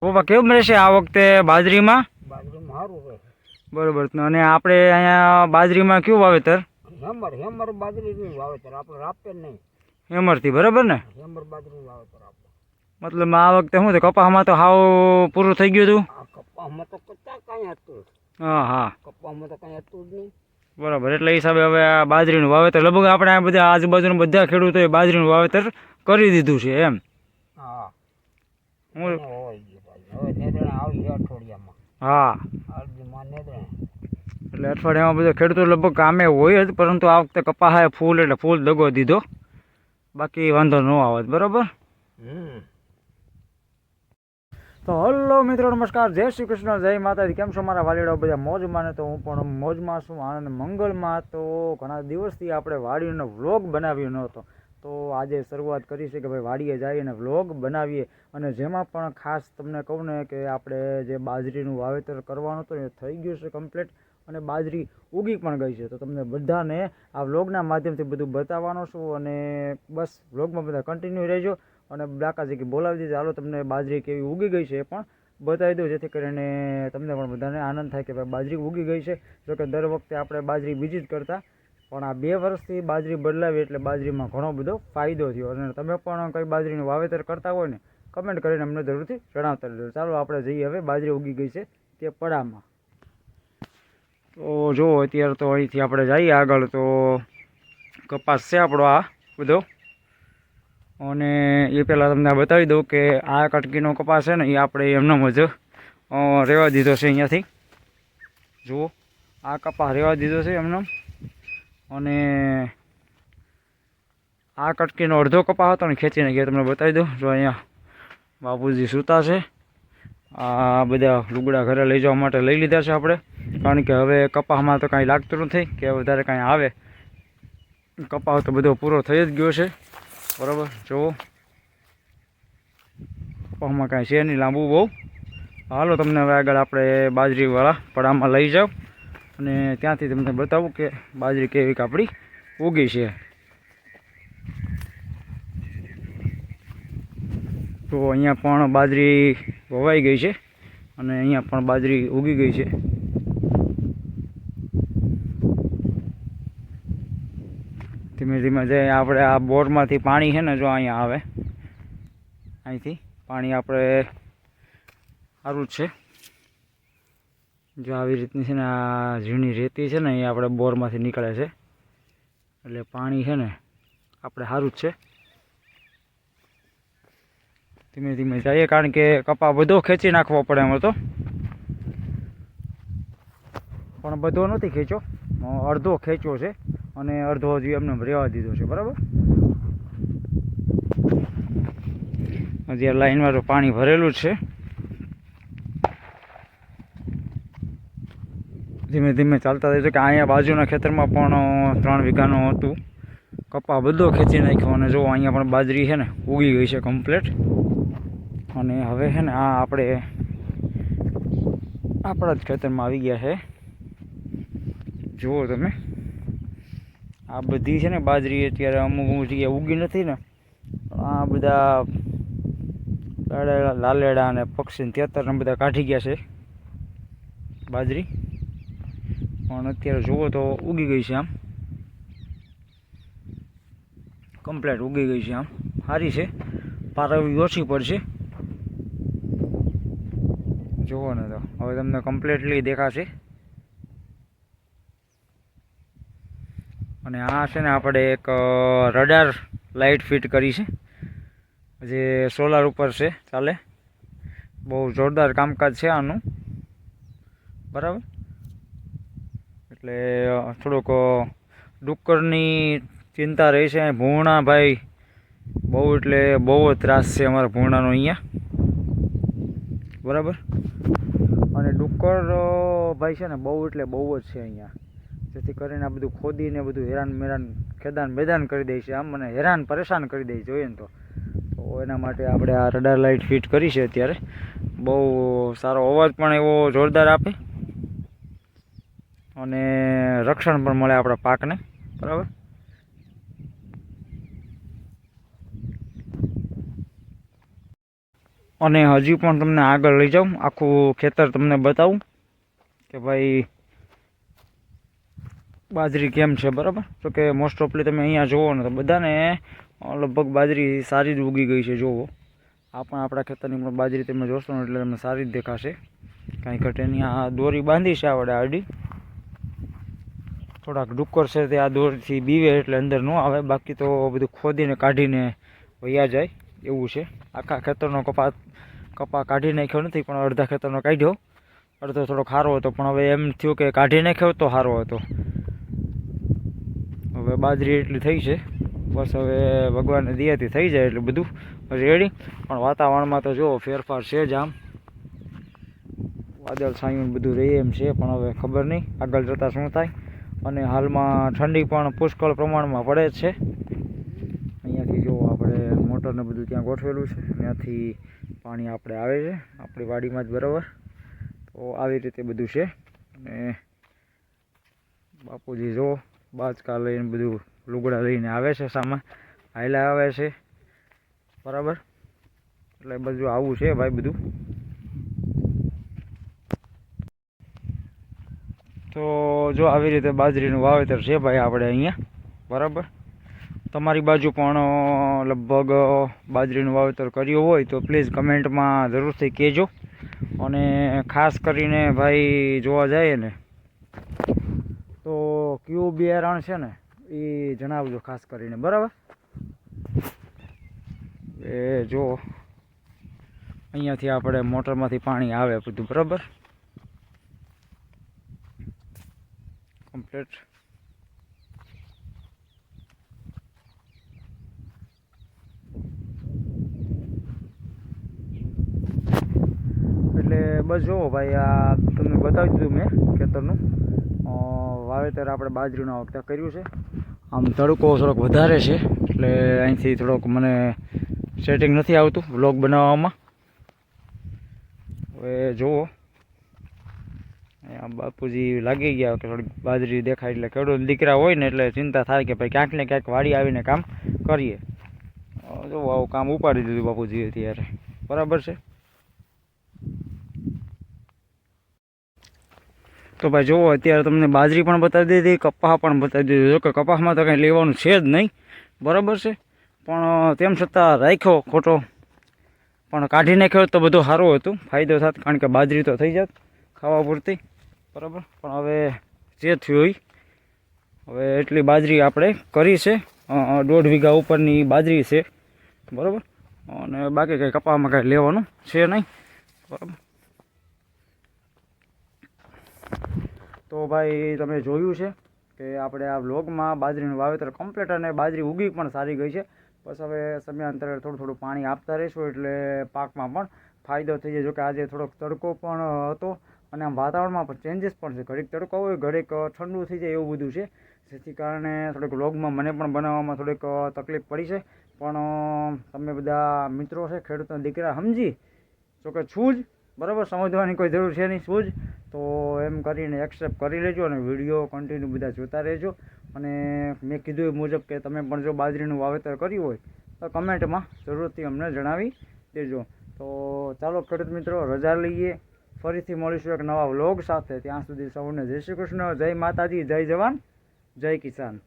પપ્પા કેવું રહેશે આ વખતે બાજરીમાં? બાજરીમાં સારું રહે. બરોબર. અને આપણે અહીંયા બાજરીમાં કયું વાવેતર? હેમર બાજરીનું વાવેતર આપણે રાપે નહીં. હેમરથી બરાબર ને? હેમર બાજરીનું વાવેતર આપણે. મતલબ આ વખતે શું છે, કપાસમાં તો હાવ પૂરું થઈ ગયું હતું. આ કપાસમાં તો કાંઈ હતું. હા હા, કપાસમાં તો કાંઈ હતું જ નહીં. બરાબર. એટલે એ હિસાબે હવે આ બાજરીનું વાવેતર લગભગ આપણે આ બધા આજુબાજુના બધા ખેડૂતોએ બાજરીનું વાવેતર કરી દીધું છે એમ. હા, હું હવે નેદણા આવી છે અઠવાડિયામાં. હા, અરજીમાં નેદણા. એટલે અઠવાડિયામાં બધા ખેડૂતો લગભગ કામે હોય જ, પરંતુ આ વખતે કપાસ ફૂલ એટલે ફૂલ દગો દીધો, બાકી વાંધો ન આવત. બરાબર. તો હલો મિત્રો, નમસ્કાર, જય શ્રી કૃષ્ણ, જય માતાજી. કેમ છો મારા વાલીડાઓ? બધા મોજમાં ને? તો હું પણ મોજમાં છું, આનંદ મંગળમાં. તો ઘણા દિવસથી આપણે વાડીનો વ્લોગ બનાવ્યો નહોતો, તો આજે શરૂઆત કરી છે કે ભાઈ વાડીએ જઈએ અને વ્લોગ બનાવીએ. અને જેમાં પણ ખાસ તમને કહું ને કે આપણે જે બાજરીનું વાવેતર કરવાનું હતું એ થઈ ગયું છે કમ્પ્લીટ, અને બાજરી ઉગી પણ ગઈ છે. તો તમને બધાને આ વ્લોગના માધ્યમથી બધું બતાવવાનો છું, અને બસ વ્લોગમાં બધા કન્ટિન્યુ રહેજો. અને બાકાજી બોલાવી દીધી, હાલો તમને બાજરી કેવી ઉગી ગઈ છે એ પણ બતાવી દઉં, જેથી કરીને તમને પણ બધાને આનંદ થાય કે ભાઈ બાજરી ઉગી ગઈ છે. જોકે દર વખતે આપણે બાજરી બીજી જ કરતા, પણ આ 2 વર્ષથી બાજરી બદલાવી એટલે બાજરીમાં ઘણો બધો ફાયદો થયો. અને તમે પણ કંઈ બાજરીનું વાવેતર કરતા હોય ને, કમેન્ટ કરીને અમને જરૂરથી જણાવતા રહેજો. ચાલો આપણે જઈએ હવે બાજરી ઉગી ગઈ છે તે પડામાં. તો જો અત્યારે તો અહીંથી આપણે જઈએ આગળ, તો કપાસ છે આપણો આ બધો. અને એ પહેલાં તમને બતાવી દઉં કે આ કટકીનો કપાસ છે ને એ આપણે એમનેમ જ રહેવા દીધો છે અહીંયાથી. જુઓ, આ કપાસ રહેવા દીધો છે એમનેમ. અને આ કટકીનો અડધો કપાસ હતો ને ખેંચીને ગયા, તમને બતાવી દઉં. જો અહીંયા બાપુજી સૂતા છે. આ બધા લુગડા ઘરે લઈ જવા માટે લઈ લીધા છે આપણે, કારણ કે હવે કપાસમાં તો કાંઈ લાગતું નથી કે વધારે કાંઈ આવે. કપાસ તો બધો પૂરો થઈ જ ગયો છે. બરાબર. જુઓ, કપાસમાં કાંઈ છે નહીં લાંબુ બહુ. હાલો તમને હવે આગળ આપણે બાજરીવાળા પડામાં લઈ જાઓ, અને ત્યાંથી તમને બતાવું કે બાજરી કેવી આપણી ઉગી છે. તો અહીંયા પણ બાજરી વવાઈ ગઈ છે, અને અહીંયા પણ બાજરી ઉગી ગઈ છે. ધીમે ધીમે જાય આપણે આ બોરમાંથી પાણી છે ને, જો અહીંયા આવે, અહીંથી પાણી આપણે સારું જ છે. જો આવી રીતની છે ને આ ઝીણી રેતી છે ને એ આપણે બોરમાંથી નીકળે છે, એટલે પાણી છે ને આપણે સારું જ છે. ધીમે ધીમે જઈએ, કારણ કે કપા બધો ખેંચી નાખવો પડે એમ હતો, પણ બધો નથી ખેંચ્યો, અડધો ખેંચ્યો છે, અને અડધો હજી એમને રહેવા દીધો છે. બરાબર. હજી લાઈનમાં તો પાણી ભરેલું જ છે. ધીમે ધીમે ચાલતા જઈશું, કે અહીંયા બાજુના ખેતરમાં પણ 3 વીઘાનું હતું, કપા બધો ખેંચી નાખ્યો. અને જો અહીંયા પણ બાજરી છે ને ઉગી ગઈ છે કમ્પ્લીટ. અને હવે છે ને આ આપણે આપણા જ ખેતરમાં આવી ગયા છે. જુઓ તમે, આ બધી છે ને બાજરી અત્યારે અમુક જગ્યાએ ઉગી નથી ને, આ બધા લાલેડા અને પક્ષી 73 બધા કાઢી ગયા છે બાજરી. પણ અત્યારે જુઓ તો ઉગી ગઈ છે, આમ કમ્પ્લીટ ઉગી ગઈ છે. આમ સારી છે, પારવી ઓછી પડશે. જુઓ ને, તો હવે તમને કમ્પ્લીટલી દેખાશે. અને આ છે ને આપણે એક રડાર લાઇટ ફિટ કરી છે, જે સોલાર ઉપર છે, ચાલે. બહુ જોરદાર કામકાજ છે આનું. બરાબર. એટલે થોડુંક ડુક્કરની ચિંતા રહી છે. ભૂણા ભાઈ બહુ એટલે બહુ જ ત્રાસ છે અમારા ભૂણાનો અહીંયા. બરાબર. અને ડુક્કર ભાઈ છે ને બહુ એટલે બહુ જ છે અહીંયા, જેથી કરીને આ બધું ખોદીને બધું હેરાન ખેદાન બેદાન કરી દે છે. આમ મને હેરાન પરેશાન કરી દે જોઈએ ને તો એના માટે આપણે આ રડાર લાઇટ ફિટ કરી છે અત્યારે. બહુ સારો અવાજ પણ એવો જોરદાર આપે, અને રક્ષણ પણ મળે આપણા પાકને. બરાબર. અને હજી પણ તમને આગળ લઈ જાઉં, આખું ખેતર તમને બતાવું કે ભાઈ બાજરી કેમ છે, બરાબર. તો કે મોસ્ટ ઓફલી તમે અહીંયા જુઓ ને તો બધાને લગભગ બાજરી સારી જ ઉગી ગઈ છે. જુઓ, આ પણ આપણા ખેતરની પણ બાજરી તમે જોશો ને એટલે તમને સારી જ દેખાશે. કાંઈ ઘટે નહીં. આ દોરી બાંધી છે આપણે આડી, થોડાક ડુક્કર છે તે આ દોરીથી બીવે એટલે અંદર ન આવે, બાકી તો બધું ખોદીને કાઢીને વયા જાય એવું છે. આખા ખેતરનો કપા કાઢી નાખ્યો નથી, પણ અડધા ખેતરનો કાઢ્યો, અડધો થોડોક સારો હતો, પણ હવે એમ થયું કે કાઢી નાખ્યો તો સારો હતો. હવે બાજરી એટલી થઈ છે, બસ હવે ભગવાનને દિયાથી થઈ જાય એટલે બધું રેડી. પણ વાતાવરણમાં તો જુઓ ફેરફાર છે જ, આમ વાદળ છાયું બધું રહે એમ છે, પણ હવે ખબર નહીં આગળ જતાં શું થાય. અને હાલમાં ઠંડી પણ પુષ્કળ પ્રમાણમાં પડે જ છે. અહીંયાથી જો આપણે મોટરને બધું ત્યાં ગોઠવેલું છે, ત્યાંથી પાણી આપણે આવે છે આપણી વાડીમાં જ, બરાબર. તો આવી રીતે બધું છે. અને બાપુજી જો બાચકા લઈને બધું લુગડા લઈને આવે છે, સામે હાઈલા આવે છે, બરાબર. એટલે બધું આવું છે ભાઈ બધું. તો જો આવી રીતે બાજરીનું વાવેતર છે ભાઈ આપણે અહીંયા, બરાબર. તમારી બાજુ પણ લગભગ બાજરીનું વાવેતર કર્યું હોય તો પ્લીઝ કમેન્ટમાં જરૂરથી કહેજો. અને ખાસ કરીને ભાઈ જોવા જઈએ ને તો કયું બિયારણ છે ને એ જણાવજો ખાસ કરીને, બરાબર. એ જો અહીંયાથી આપણે મોટરમાંથી પાણી આવે બધું, બરાબર, કમ્પ્લીટ. એટલે બસ જુઓ ભાઈ, આ તમને બતાવી દીધું મેં ખેતરનું વાવેતર આપણે બાજરીનું આ વખતે કર્યું છે. આમ તડકો થોડોક વધારે છે એટલે અહીંથી થોડોક મને સેટિંગ નથી આવતું વ્લોગ બનાવવામાં. હવે જુઓ આમ બાપુજી લાગી ગયા કે થોડીક બાજરી દેખાય એટલે ખેડૂત દીકરા હોય ને એટલે ચિંતા થાય કે ભાઈ ક્યાંક ને ક્યાંક વાડી આવીને કામ કરીએ. જો આવું કામ ઉપાડી દીધું બાપુજી અત્યારે, બરાબર છે. તો ભાઈ જુઓ અત્યારે તમને બાજરી પણ બતાવી દીધી, કપાસ પણ બતાવી દીધું. જો કે કપાસમાં તો કંઈ લેવાનું છે જ નહીં, બરાબર છે. પણ તેમ છતાં રાખ્યો ખોટો, પણ કાઢી નાખ્યો તો બધું સારું હતું, ફાયદો થાત, કારણ કે બાજરી તો થઈ જાત ખાવા પૂરતી, બરાબર. પણ હવે જે થયું હવે એટલી બાજરી આપણે કરી છે, 1.5 વીઘા ઉપરની બાજરી છે, બરાબર. અને બાકી કંઈ કપાસમાં કંઈ લેવાનું છે નહીં, બરાબર. તો ભાઈ તમે જોયું છે કે આપણે આ વ્લોગમાં બાજરીનું વાવેતર કમ્પ્લીટ અને બાજરી ઉગી પણ સારી ગઈ છે. બસ હવે સમયાંતરે થોડું થોડું પાણી આપતા રહીશું એટલે પાકમાં પણ ફાયદો થઈ જાય. જોકે આજે થોડોક તડકો પણ હતો અને આમ વાતાવરણમાં પણ ચેન્જીસ પણ છે, ઘડીક તડકો હોય ઘડીક ઠંડુ થઈ જાય એવું બધું છે, જેથી કારણે થોડીક વ્લોગમાં મને પણ બનાવવામાં થોડીક તકલીફ પડી છે. પણ તમે બધા મિત્રો છે, ખેડૂતના દીકરા સમજી જોકે છું જ, બરાબર, સમજવાની કોઈ જરૂર છે નહીં, શું જ તો એમ કરીને એક્સેપ્ટ કરી લેજો અને વિડીયો કન્ટિન્યુ બધા જોતા રહેજો. અને મેં કીધું એ મુજબ કે તમે પણ જો બાજરીનું વાવેતર કર્યું હોય તો કમેન્ટમાં જરૂરથી અમને જણાવી દેજો. તો ચાલો ખેડૂત મિત્રો, રજા લઈએ, ફરીથી મળીશું એક નવા વ્લોગ સાથે. ત્યાં સુધી સૌને જય શ્રી કૃષ્ણ, જય માતાજી, જય જવાન, જય કિસાન.